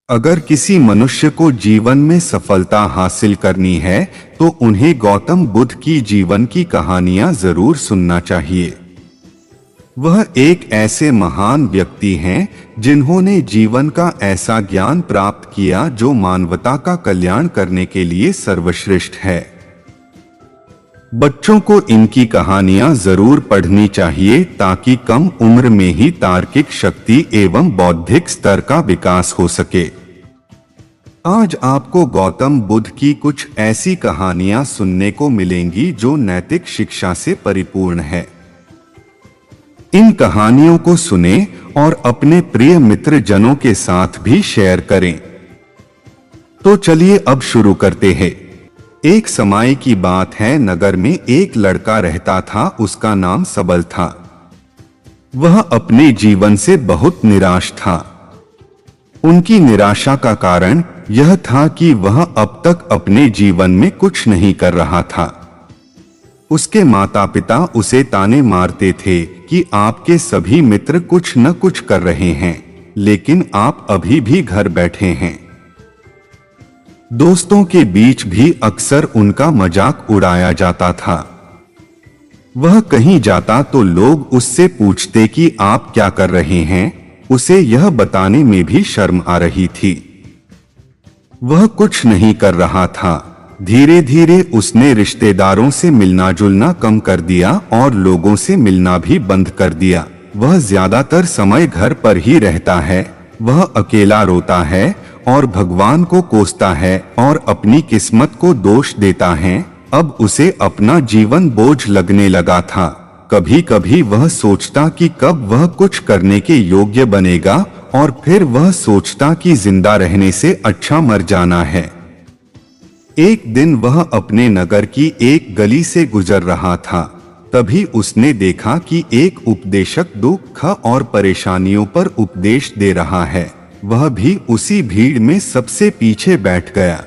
अगर किसी मनुष्य को जीवन में सफलता हासिल करनी है तो उन्हें गौतम बुद्ध की जीवन की कहानियां जरूर सुनना चाहिए। वह एक ऐसे महान व्यक्ति हैं जिन्होंने जीवन का ऐसा ज्ञान प्राप्त किया जो मानवता का कल्याण करने के लिए सर्वश्रेष्ठ है। बच्चों को इनकी कहानियां जरूर पढ़नी चाहिए ताकि कम उम्र में ही तार्किक शक्ति एवं बौद्धिक स्तर का विकास हो सके। आज आपको गौतम बुद्ध की कुछ ऐसी कहानियां सुनने को मिलेंगी जो नैतिक शिक्षा से परिपूर्ण है। इन कहानियों को सुने और अपने प्रिय मित्र जनों के साथ भी शेयर करें। तो चलिए अब शुरू करते हैं। एक समय की बात है, नगर में एक लड़का रहता था। उसका नाम सबल था। वह अपने जीवन से बहुत निराश था। उनकी निराशा का कारण यह था कि वह अब तक अपने जीवन में कुछ नहीं कर रहा था। उसके माता पिता उसे ताने मारते थे कि आपके सभी मित्र कुछ न कुछ कर रहे हैं, लेकिन आप अभी भी घर बैठे हैं। दोस्तों के बीच भी अक्सर उनका मजाक उड़ाया जाता था। वह कहीं जाता तो लोग उससे पूछते कि आप क्या कर रहे हैं। उसे यह बताने में भी शर्म आ रही थी। वह कुछ नहीं कर रहा था। धीरे धीरे उसने रिश्तेदारों से मिलना जुलना कम कर दिया और लोगों से मिलना भी बंद कर दिया। वह ज्यादातर समय घर पर ही रहता है। वह अकेला रोता है और भगवान को कोसता है और अपनी किस्मत को दोष देता है। अब उसे अपना जीवन बोझ लगने लगा था। कभी कभी वह सोचता कि कब वह कुछ करने के योग्य बनेगा और फिर वह सोचता कि जिंदा रहने से अच्छा मर जाना है। एक दिन वह अपने नगर की एक गली से गुजर रहा था। तभी उसने देखा कि एक उपदेशक दुख और परेशानियों पर उपदेश दे रहा है। वह भी उसी भीड़ में सबसे पीछे बैठ गया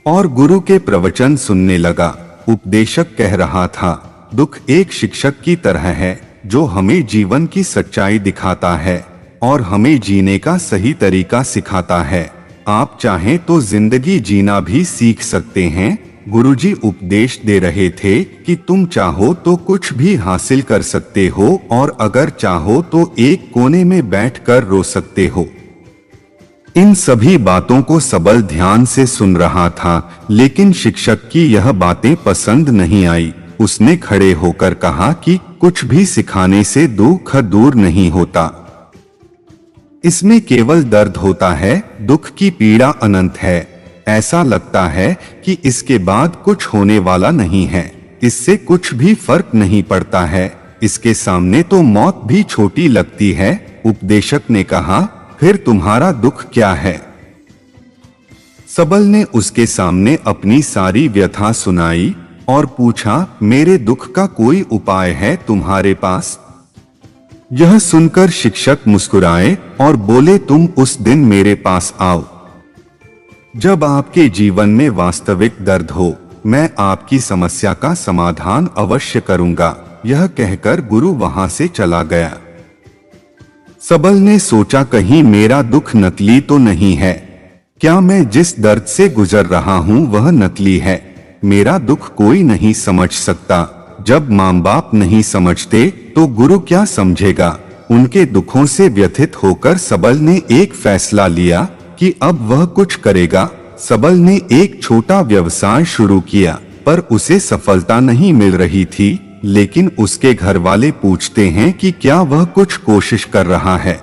और गुरु के प्रवचन सुनने लगा। उपदेशक कह रहा था, दुख एक शिक्षक की तरह है जो हमें जीवन की सच्चाई दिखाता है और हमें जीने का सही तरीका सिखाता है। आप चाहें तो जिंदगी जीना भी सीख सकते हैं। गुरुजी उपदेश दे रहे थे कि तुम चाहो तो कुछ भी हासिल कर सकते हो और अगर चाहो तो एक कोने में बैठकर रो सकते हो। इन सभी बातों को सबल ध्यान से सुन रहा था, लेकिन शिक्षक की यह बातें पसंद नहीं आई। उसने खड़े होकर कहा कि कुछ भी सिखाने से दुख दूर नहीं होता। इसमें केवल दर्द होता है। दुख की पीड़ा अनंत है। ऐसा लगता है कि इसके बाद कुछ होने वाला नहीं है। इससे कुछ भी फर्क नहीं पड़ता है। इसके सामने तो मौत भी छोटी लगती है। उपदेशक ने कहा, फिर तुम्हारा दुख क्या है? सबल ने उसके सामने अपनी सारी व्यथा सुनाई और पूछा, मेरे दुख का कोई उपाय है तुम्हारे पास? यह सुनकर शिक्षक मुस्कुराए और बोले, तुम उस दिन मेरे पास आओ जब आपके जीवन में वास्तविक दर्द हो। मैं आपकी समस्या का समाधान अवश्य करूंगा। यह कहकर गुरु वहां से चला गया। सबल ने सोचा, कहीं मेरा दुख नकली तो नहीं है? क्या मैं जिस दर्द से गुजर रहा हूं वह नकली है? मेरा दुख कोई नहीं समझ सकता। जब माँ बाप नहीं समझते तो गुरु क्या समझेगा? उनके दुखों से व्यथित होकर सबल ने एक फैसला लिया कि अब वह कुछ करेगा। सबल ने एक छोटा व्यवसाय शुरू किया, पर उसे सफलता नहीं मिल रही थी। लेकिन उसके घर वाले पूछते हैं कि क्या वह कुछ कोशिश कर रहा है।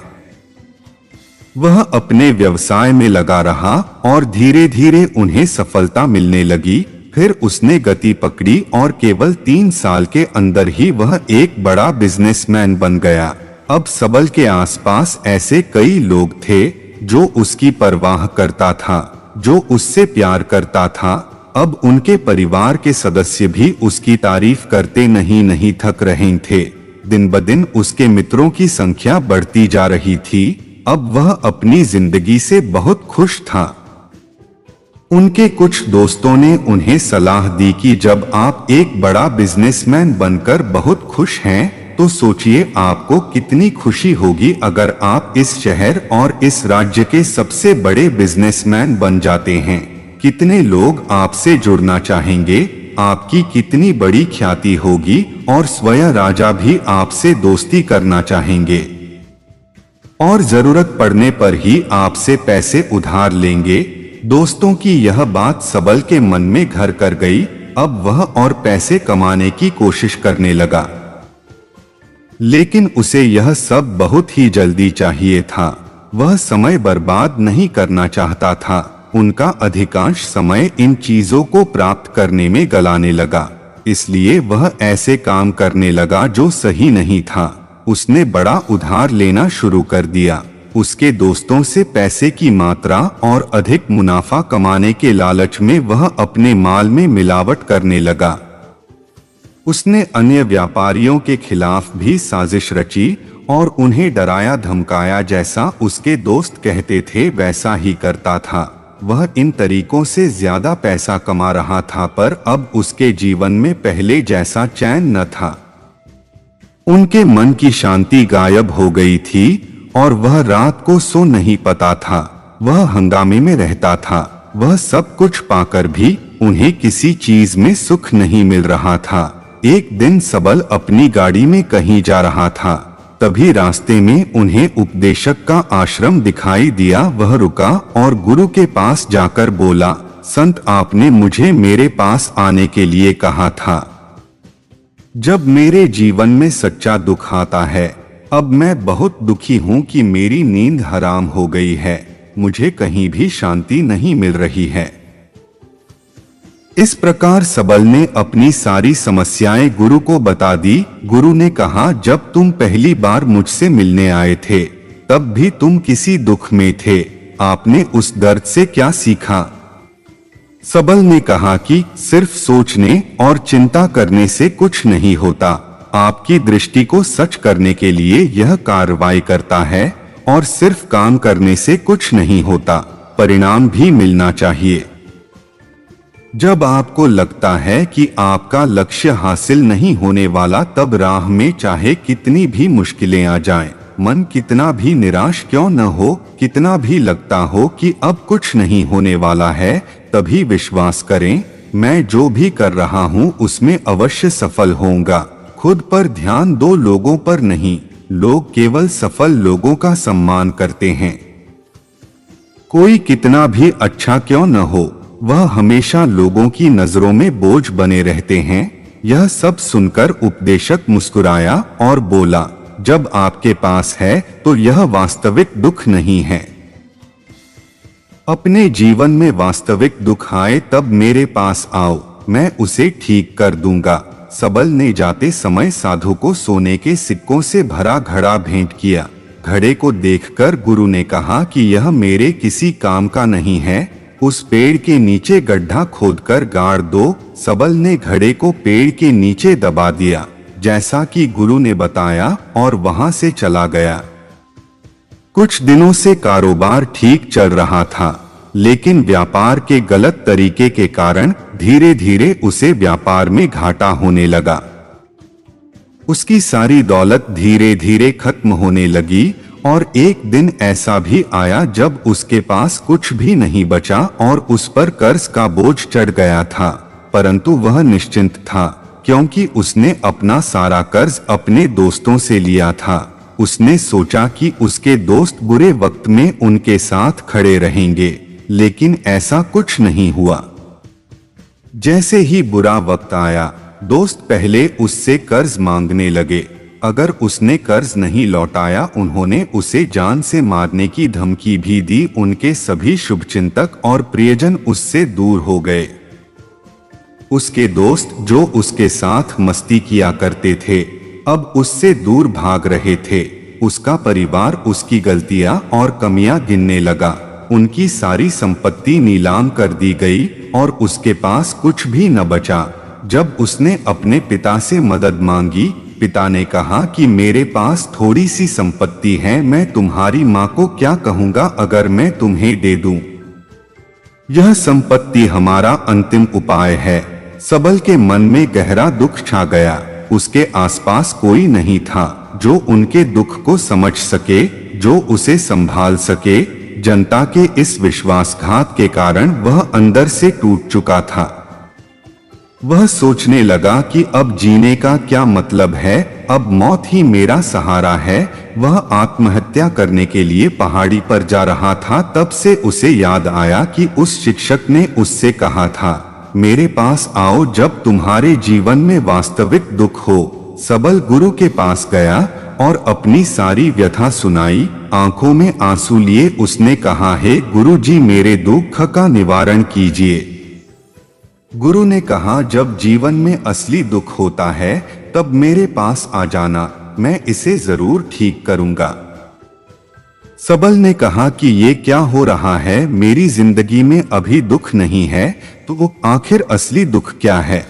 वह अपने व्यवसाय में लगा रहा और धीरे धीरे उन्हें सफलता मिलने लगी। फिर उसने गति पकड़ी और केवल 3 साल के अंदर ही वह एक बड़ा बिजनेसमैन बन गया। अब सबल के आसपास ऐसे कई लोग थे जो उसकी परवाह करता था, जो उससे प्यार करता था। अब उनके परिवार के सदस्य भी उसकी तारीफ करते नहीं थक रहे थे। दिन ब दिन उसके मित्रों की संख्या बढ़ती जा रही थी। अब वह अपनी जिंदगी से बहुत खुश था। उनके कुछ दोस्तों ने उन्हें सलाह दी कि जब आप एक बड़ा बिजनेसमैन बनकर बहुत खुश हैं तो सोचिए आपको कितनी खुशी होगी अगर आप इस शहर और इस राज्य के सबसे बड़े बिजनेसमैन बन जाते हैं। कितने लोग आपसे जुड़ना चाहेंगे, आपकी कितनी बड़ी ख्याति होगी और स्वयं राजा भी आपसे दोस्ती करना चाहेंगे और जरूरत पड़ने पर ही आपसे पैसे उधार लेंगे। दोस्तों की यह बात सबल के मन में घर कर गई। अब वह और पैसे कमाने की कोशिश करने लगा, लेकिन उसे यह सब बहुत ही जल्दी चाहिए था। वह समय बर्बाद नहीं करना चाहता था। उनका अधिकांश समय इन चीजों को प्राप्त करने में गलाने लगा, इसलिए वह ऐसे काम करने लगा जो सही नहीं था। उसने बड़ा उधार लेना शुरू कर दिया। उसके दोस्तों से पैसे की मात्रा और अधिक मुनाफा कमाने के लालच में वह अपने माल में मिलावट करने लगा। उसने अन्य व्यापारियों के खिलाफ भी साजिश रची और उन्हें डराया धमकाया। जैसा उसके दोस्त कहते थे वैसा ही करता था। वह इन तरीकों से ज्यादा पैसा कमा रहा था, पर अब उसके जीवन में पहले जैसा चैन न था। उनके मन की शांति गायब हो गई थी और वह रात को सो नहीं पाता था। वह हंगामे में रहता था। वह सब कुछ पाकर भी उन्हें किसी चीज में सुख नहीं मिल रहा था। एक दिन सबल अपनी गाड़ी में कहीं जा रहा था, तभी रास्ते में उन्हें उपदेशक का आश्रम दिखाई दिया। वह रुका और गुरु के पास जाकर बोला, संत आपने मुझे मेरे पास आने के लिए कहा था। जब मेरे जीवन में सच्चा दुख आता है, अब मैं बहुत दुखी हूँ कि मेरी नींद हराम हो गई है। मुझे कहीं भी शांति नहीं मिल रही है। इस प्रकार सबल ने अपनी सारी समस्याएं गुरु को बता दी। गुरु ने कहा, जब तुम पहली बार मुझसे मिलने आए थे तब भी तुम किसी दुख में थे। आपने उस दर्द से क्या सीखा? सबल ने कहा कि सिर्फ सोचने और चिंता करने से कुछ नहीं होता। आपकी दृष्टि को सच करने के लिए यह कार्रवाई करता है और सिर्फ काम करने से कुछ नहीं होता, परिणाम भी मिलना चाहिए। जब आपको लगता है कि आपका लक्ष्य हासिल नहीं होने वाला, तब राह में चाहे कितनी भी मुश्किलें आ जाएं, मन कितना भी निराश क्यों न हो, कितना भी लगता हो कि अब कुछ नहीं होने वाला है, तभी विश्वास करें, मैं जो भी कर रहा हूँ उसमें अवश्य सफल होऊंगा। खुद पर ध्यान दो, लोगों पर नहीं। लोग केवल सफल लोगों का सम्मान करते हैं। कोई कितना भी अच्छा क्यों न हो, वह हमेशा लोगों की नजरों में बोझ बने रहते हैं। यह सब सुनकर उपदेशक मुस्कुराया और बोला, जब आपके पास है तो यह वास्तविक दुख नहीं है। अपने जीवन में वास्तविक दुख आए तब मेरे पास आओ, मैं उसे ठीक कर दूंगा। सबल ने जाते समय साधु को सोने के सिक्कों से भरा घड़ा भेंट किया। घड़े को देखकर गुरु ने कहा कि यह मेरे किसी काम का नहीं है, उस पेड़ के नीचे गड्ढा खोदकर गाड़ दो। सबल ने घड़े को पेड़ के नीचे दबा दिया, जैसा कि गुरु ने बताया, और वहां से चला गया। कुछ दिनों से कारोबार ठीक चल रहा था, लेकिन व्यापार के गलत तरीके के कारण धीरे धीरे उसे व्यापार में घाटा होने लगा। उसकी सारी दौलत धीरे धीरे खत्म होने लगी और एक दिन ऐसा भी आया जब उसके पास कुछ भी नहीं बचा और उस पर कर्ज का बोझ चढ़ गया था। परंतु वह निश्चिंत था, क्योंकि उसने अपना सारा कर्ज अपने दोस्तों से लिया था। उसने सोचा कि उसके दोस्त बुरे वक्त में उनके साथ खड़े रहेंगे, लेकिन ऐसा कुछ नहीं हुआ। जैसे ही बुरा वक्त आया, दोस्त पहले उससे कर्ज मांगने लगे। अगर उसने कर्ज नहीं लौटाया, उन्होंने उसे जान से मारने की धमकी भी दी। उनके सभी शुभचिंतक और प्रियजन उससे दूर हो गए। उसके दोस्त जो उसके साथ मस्ती किया करते थे, अब उससे दूर भाग रहे थे। उसका परिवार उसकी गलतियां और कमियां गिनने लगा। उनकी सारी संपत्ति नीलाम कर दी गई और उसके पास कुछ भी न बचा। जब उसने अपने पिता से मदद मांगी, पिता ने कहा कि मेरे पास थोड़ी सी संपत्ति है, मैं तुम्हारी माँ को क्या कहूँगा अगर मैं तुम्हें दे दूं? यह संपत्ति हमारा अंतिम उपाय है। सबल के मन में गहरा दुख छा गया। उसके आसपास कोई नहीं था जो उनके दुख को समझ सके, जो उसे संभाल सके। जनता के इस विश्वासघात के कारण वह अंदर से टूट चुका था। वह सोचने लगा कि अब जीने का क्या मतलब है, अब मौत ही मेरा सहारा है। वह आत्महत्या करने के लिए पहाड़ी पर जा रहा था, तब से उसे याद आया कि उस शिक्षक ने उससे कहा था, मेरे पास आओ जब तुम्हारे जीवन में वास्तविक दुख हो। सबल गुरु के पास गया और अपनी सारी व्यथा सुनाई। आंखों में आंसू लिए उसने कहा, हे गुरु जी, मेरे दुख का निवारण कीजिए। गुरु ने कहा, जब जीवन में असली दुख होता है तब मेरे पास आ जाना, मैं इसे जरूर ठीक करूंगा। सबल ने कहा कि ये क्या हो रहा है, मेरी जिंदगी में अभी दुख नहीं है, तो आखिर असली दुख क्या है?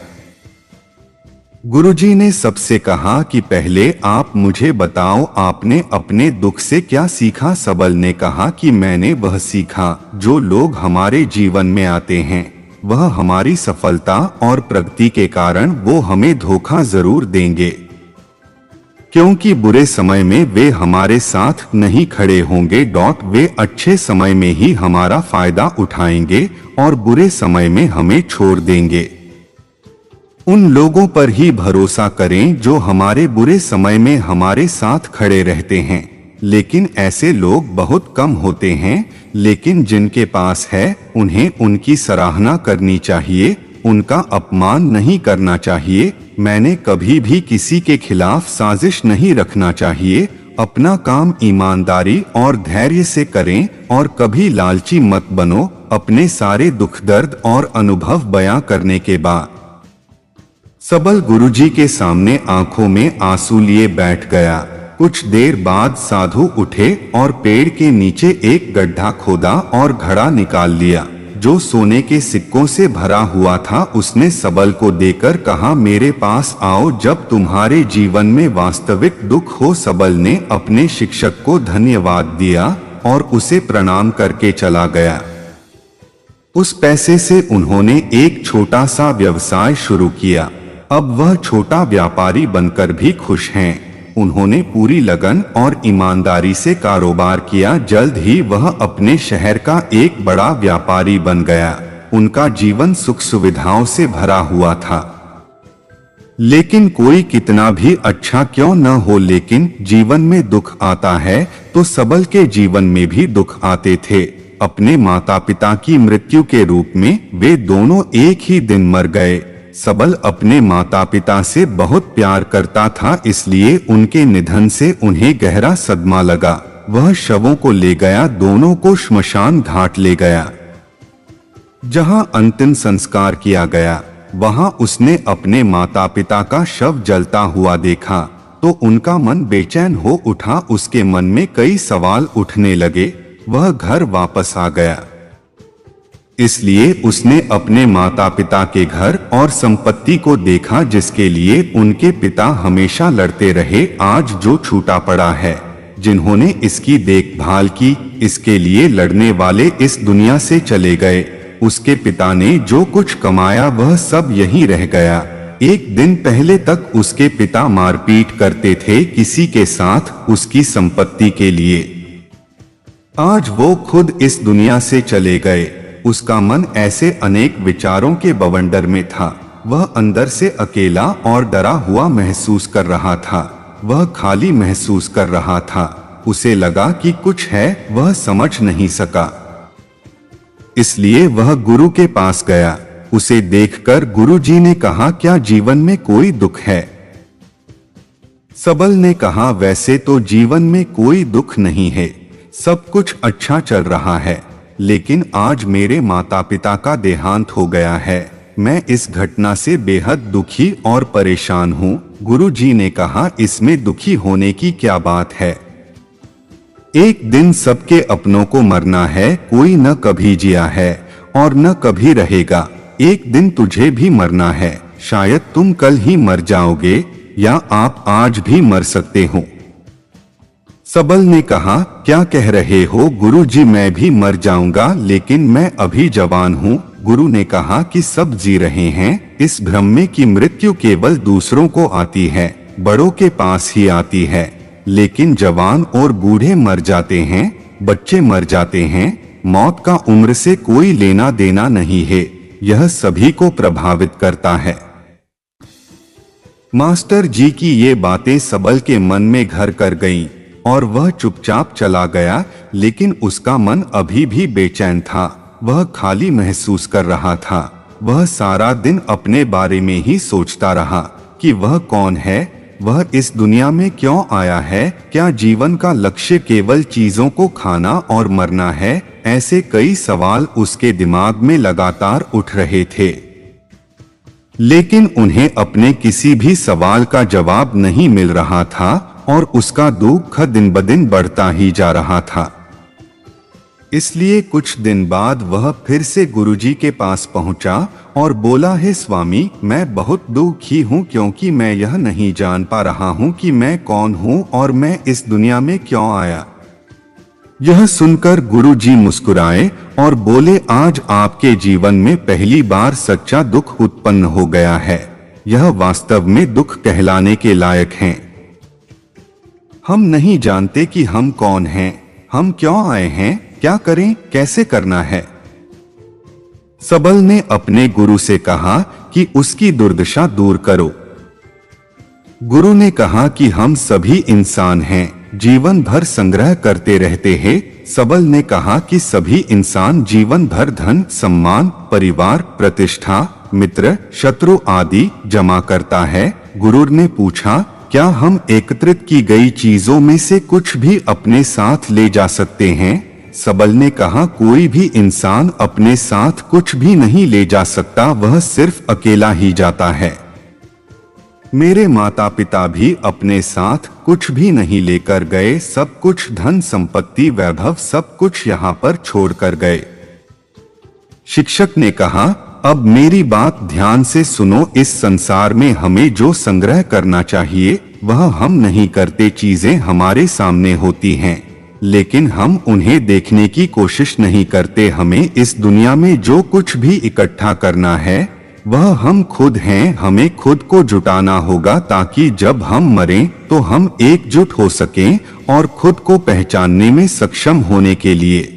गुरुजी ने सबसे कहा कि पहले आप मुझे बताओ, आपने अपने दुख से क्या सीखा? सबल ने कहा कि मैंने वह सीखा जो लोग हमारे जीवन में आते हैं, वह हमारी सफलता और प्रगति के कारण वो हमें धोखा जरूर देंगे, क्योंकि बुरे समय में वे हमारे साथ नहीं खड़े होंगे। वे अच्छे समय में ही हमारा फायदा उठाएंगे और बुरे समय में हमें छोड़ देंगे। उन लोगों पर ही भरोसा करें जो हमारे बुरे समय में हमारे साथ खड़े रहते हैं, लेकिन ऐसे लोग बहुत कम होते हैं। लेकिन जिनके पास है उन्हें उनकी सराहना करनी चाहिए, उनका अपमान नहीं करना चाहिए। मैंने कभी भी किसी के खिलाफ साजिश नहीं रखना चाहिए। अपना काम ईमानदारी और धैर्य से करें और कभी लालची मत बनो। अपने सारे दुख दर्द और अनुभव बयां करने के बाद सबल गुरुजी के सामने आंखों में आंसू लिए बैठ गया। कुछ देर बाद साधु उठे और पेड़ के नीचे एक गड्ढा खोदा और घड़ा निकाल लिया जो सोने के सिक्कों से भरा हुआ था। उसने सबल को देकर कहा, मेरे पास आओ जब तुम्हारे जीवन में वास्तविक दुख हो। सबल ने अपने शिक्षक को धन्यवाद दिया और उसे प्रणाम करके चला गया। उस पैसे से उन्होंने एक छोटा सा व्यवसाय शुरू किया। अब वह छोटा व्यापारी बनकर भी खुश हैं। उन्होंने पूरी लगन और ईमानदारी से कारोबार किया। जल्द ही वह अपने शहर का एक बड़ा व्यापारी बन गया। उनका जीवन सुख सुविधाओं से भरा हुआ था। लेकिन कोई कितना भी अच्छा क्यों न हो, लेकिन जीवन में दुख आता है तो सबल के जीवन में भी दुख आते थे। अपने माता पिता की मृत्यु के रूप में वे दोनों एक ही दिन मर गए। सबल अपने माता पिता से बहुत प्यार करता था, इसलिए उनके निधन से उन्हें गहरा सदमा लगा। वह शवों को ले गया, दोनों को श्मशान घाट ले गया। जहां अंतिम संस्कार किया गया वहां उसने अपने माता पिता का शव जलता हुआ देखा तो उनका मन बेचैन हो उठा। उसके मन में कई सवाल उठने लगे। वह घर वापस आ गया, इसलिए उसने अपने माता पिता के घर और संपत्ति को देखा जिसके लिए उनके पिता हमेशा लड़ते रहे। आज जो छूटा पड़ा है, जिन्होंने इसकी देखभाल की, इसके लिए लड़ने वाले इस दुनिया से चले गए। उसके पिता ने जो कुछ कमाया वह सब यहीं रह गया। एक दिन पहले तक उसके पिता मारपीट करते थे किसी के साथ उसकी संपत्ति के लिए। आज वो खुद इस दुनिया से चले गए। उसका मन ऐसे अनेक विचारों के बवंडर में था। वह अंदर से अकेला और डरा हुआ महसूस कर रहा था। वह खाली महसूस कर रहा था। उसे लगा कि कुछ है, वह समझ नहीं सका। इसलिए वह गुरु के पास गया। उसे देखकर गुरुजी ने कहा, क्या जीवन में कोई दुख है? सबल ने कहा, वैसे तो जीवन में कोई दुख नहीं है, सब कुछ अच्छा चल रहा है, लेकिन आज मेरे माता पिता का देहांत हो गया है। मैं इस घटना से बेहद दुखी और परेशान हूँ। गुरुजी ने कहा, इसमें दुखी होने की क्या बात है? एक दिन सबके अपनों को मरना है। कोई न कभी जिया है और न कभी रहेगा। एक दिन तुझे भी मरना है। शायद तुम कल ही मर जाओगे या आप आज भी मर सकते हो। सबल ने कहा, क्या कह रहे हो गुरुजी? मैं भी मर जाऊंगा, लेकिन मैं अभी जवान हूँ। गुरु ने कहा कि सब जी रहे हैं इस भ्रम में कि मृत्यु केवल दूसरों को आती है, बड़ों के पास ही आती है, लेकिन जवान और बूढ़े मर जाते हैं, बच्चे मर जाते हैं। मौत का उम्र से कोई लेना देना नहीं है, यह सभी को प्रभावित करता है। मास्टर जी की ये बातें सबल के मन में घर कर गईं और वह चुपचाप चला गया, लेकिन उसका मन अभी भी बेचैन था। वह खाली महसूस कर रहा था। वह सारा दिन अपने बारे में ही सोचता रहा कि वह कौन है, वह इस दुनिया में क्यों आया है, क्या जीवन का लक्ष्य केवल चीजों को खाना और मरना है। ऐसे कई सवाल उसके दिमाग में लगातार उठ रहे थे, लेकिन उन्हें अपने किसी भी सवाल का जवाब नहीं मिल रहा था और उसका दुख दिन ब दिन बढ़ता ही जा रहा था। इसलिए कुछ दिन बाद वह फिर से गुरुजी के पास पहुंचा और बोला, हे स्वामी, मैं बहुत दुखी हूं क्योंकि मैं यह नहीं जान पा रहा हूं कि मैं कौन हूं और मैं इस दुनिया में क्यों आया। यह सुनकर गुरुजी मुस्कुराए और बोले, आज आपके जीवन में पहली बार सच्चा दुख उत्पन्न हो गया है। यह वास्तव में दुख कहलाने के लायक है। हम नहीं जानते कि हम कौन हैं, हम क्यों आए हैं, क्या करें, कैसे करना है। सबल ने अपने गुरु से कहा कि उसकी दुर्दशा दूर करो। गुरु ने कहा कि हम सभी इंसान हैं, जीवन भर संग्रह करते रहते हैं। सबल ने कहा कि सभी इंसान जीवन भर धन, सम्मान, परिवार, प्रतिष्ठा, मित्र, शत्रु आदि जमा करता है। गुरु ने पूछा, क्या हम एकत्रित की गई चीजों में से कुछ भी अपने साथ ले जा सकते हैं? सबल ने कहा, कोई भी इंसान अपने साथ कुछ भी नहीं ले जा सकता, वह सिर्फ अकेला ही जाता है। मेरे माता पिता भी अपने साथ कुछ भी नहीं लेकर गए, सब कुछ धन संपत्ति वैभव सब कुछ यहाँ पर छोड़कर गए। शिक्षक ने कहा, अब मेरी बात ध्यान से सुनो, इस संसार में हमें जो संग्रह करना चाहिए वह हम नहीं करते। चीजें हमारे सामने होती हैं, लेकिन हम उन्हें देखने की कोशिश नहीं करते। हमें इस दुनिया में जो कुछ भी इकट्ठा करना है वह हम खुद हैं। हमें खुद को जुटाना होगा ताकि जब हम मरें तो हम एकजुट हो सकें और खुद को पहचानने में सक्षम होने के लिए।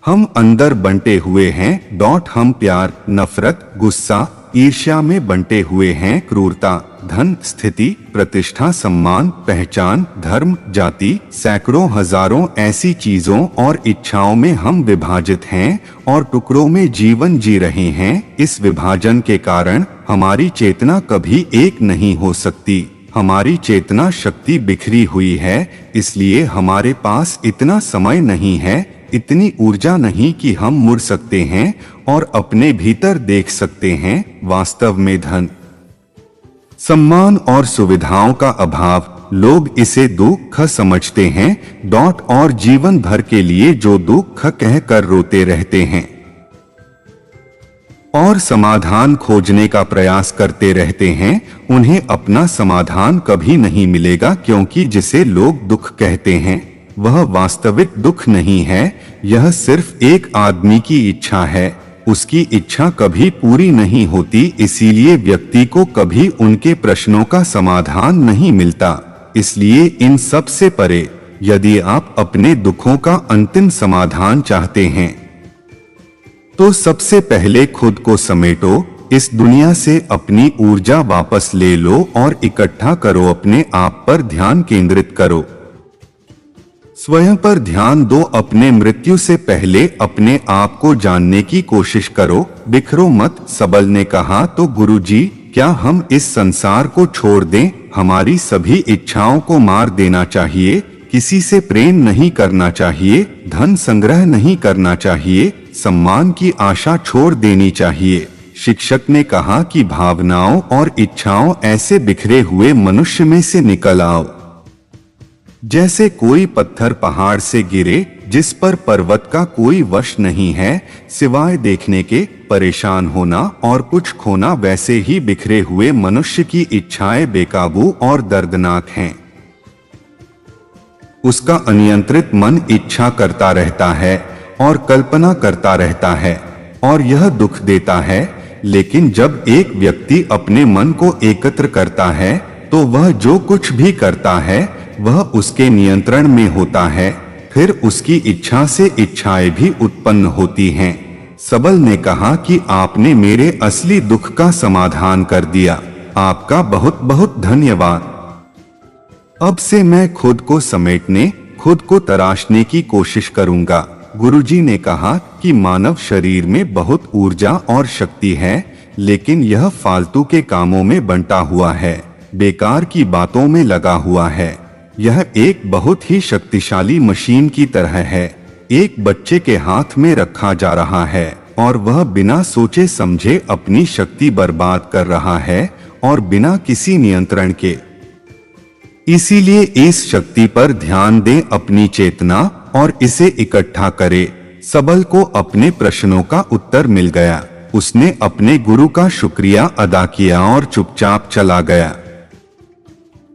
हम अंदर बंटे हुए हैं। हम प्यार, नफरत, गुस्सा, ईर्ष्या में बंटे हुए हैं। क्रूरता, धन, स्थिति, प्रतिष्ठा, सम्मान, पहचान, धर्म, जाति, सैकड़ों हजारों ऐसी चीजों और इच्छाओं में हम विभाजित हैं और टुकड़ों में जीवन जी रहे हैं। इस विभाजन के कारण हमारी चेतना कभी एक नहीं हो सकती। हमारी चेतना शक्ति बिखरी हुई है, इसलिए हमारे पास इतना समय नहीं है, इतनी ऊर्जा नहीं कि हम मुड़ सकते हैं और अपने भीतर देख सकते हैं। वास्तव में धन, सम्मान और सुविधाओं का अभाव, लोग इसे दुख समझते हैं। और जीवन भर के लिए जो दुख कहकर रोते रहते हैं और समाधान खोजने का प्रयास करते रहते हैं, उन्हें अपना समाधान कभी नहीं मिलेगा, क्योंकि जिसे लोग दुख कहते हैं वह वास्तविक दुख नहीं है। यह सिर्फ एक आदमी की इच्छा है, उसकी इच्छा कभी पूरी नहीं होती, इसीलिए व्यक्ति को कभी उनके प्रश्नों का समाधान नहीं मिलता। इसलिए इन सब से परे, यदि आप अपने दुखों का अंतिम समाधान चाहते हैं तो सबसे पहले खुद को समेटो, इस दुनिया से अपनी ऊर्जा वापस ले लो और इकट्ठा करो। अपने आप पर ध्यान केंद्रित करो, स्वयं पर ध्यान दो। अपने मृत्यु से पहले अपने आप को जानने की कोशिश करो, बिखरो मत। सबल ने कहा, तो गुरुजी, क्या हम इस संसार को छोड़ दें? हमारी सभी इच्छाओं को मार देना चाहिए, किसी से प्रेम नहीं करना चाहिए, धन संग्रह नहीं करना चाहिए, सम्मान की आशा छोड़ देनी चाहिए। शिक्षक ने कहा कि भावनाओं और इच्छाओं ऐसे बिखरे हुए मनुष्य में से निकल आओ, जैसे कोई पत्थर पहाड़ से गिरे जिस पर पर्वत का कोई वश नहीं है, सिवाय देखने के परेशान होना और कुछ खोना। वैसे ही बिखरे हुए मनुष्य की इच्छाएं बेकाबू और दर्दनाक हैं। उसका अनियंत्रित मन इच्छा करता रहता है और कल्पना करता रहता है। और यह दुख देता है। लेकिन जब एक व्यक्ति अपने मन को एकत्र करता है तो वह जो कुछ भी करता है वह उसके नियंत्रण में होता है। फिर उसकी इच्छा से इच्छाएं भी उत्पन्न होती हैं। सबल ने कहा कि आपने मेरे असली दुख का समाधान कर दिया। आपका बहुत बहुत धन्यवाद। अब से मैं खुद को समेटने, खुद को तराशने की कोशिश करूंगा। गुरुजी ने कहा कि मानव शरीर में बहुत ऊर्जा और शक्ति है, लेकिन यह फालतू के कामों में बंटा हुआ है, बेकार की बातों में लगा हुआ है। यह एक बहुत ही शक्तिशाली मशीन की तरह है, एक बच्चे के हाथ में रखा जा रहा है और वह बिना सोचे समझे अपनी शक्ति बर्बाद कर रहा है और बिना किसी नियंत्रण के। इसीलिए इस शक्ति पर ध्यान दें, अपनी चेतना, और इसे इकट्ठा करें। सबल को अपने प्रश्नों का उत्तर मिल गया। उसने अपने गुरु का शुक्रिया अदा किया और चुपचाप चला गया।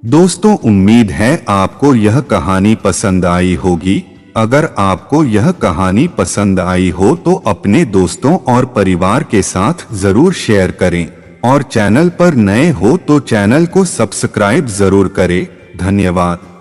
दोस्तों, उम्मीद है आपको यह कहानी पसंद आई होगी। अगर आपको यह कहानी पसंद आई हो तो अपने दोस्तों और परिवार के साथ जरूर शेयर करें, और चैनल पर नए हो तो चैनल को सब्सक्राइब जरूर करें। धन्यवाद।